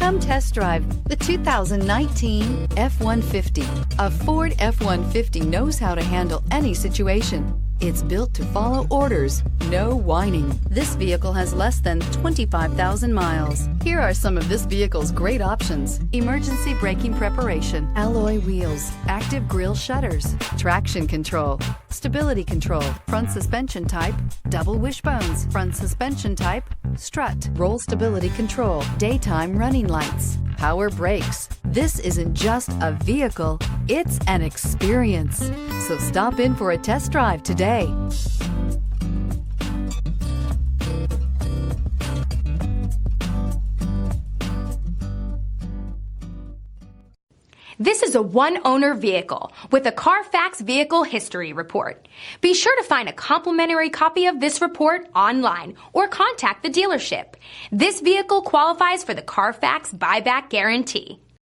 Come test drive the 2019 F-150. A Ford F-150 knows how to handle any situation. It's built to follow orders, no whining. This vehicle has less than 25,000 miles. Here are some of this vehicle's great options: emergency braking preparation, alloy wheels, active grille shutters, traction control, stability control, front suspension type, double wishbones, front suspension type, strut, roll stability control, daytime running lights, power brakes. This isn't just a vehicle, it's an experience. So stop in for a test drive today. This is a one-owner vehicle with a Carfax Vehicle History Report. Be sure to find a complimentary copy of this report online or contact the dealership. This vehicle qualifies for the Carfax Buyback Guarantee.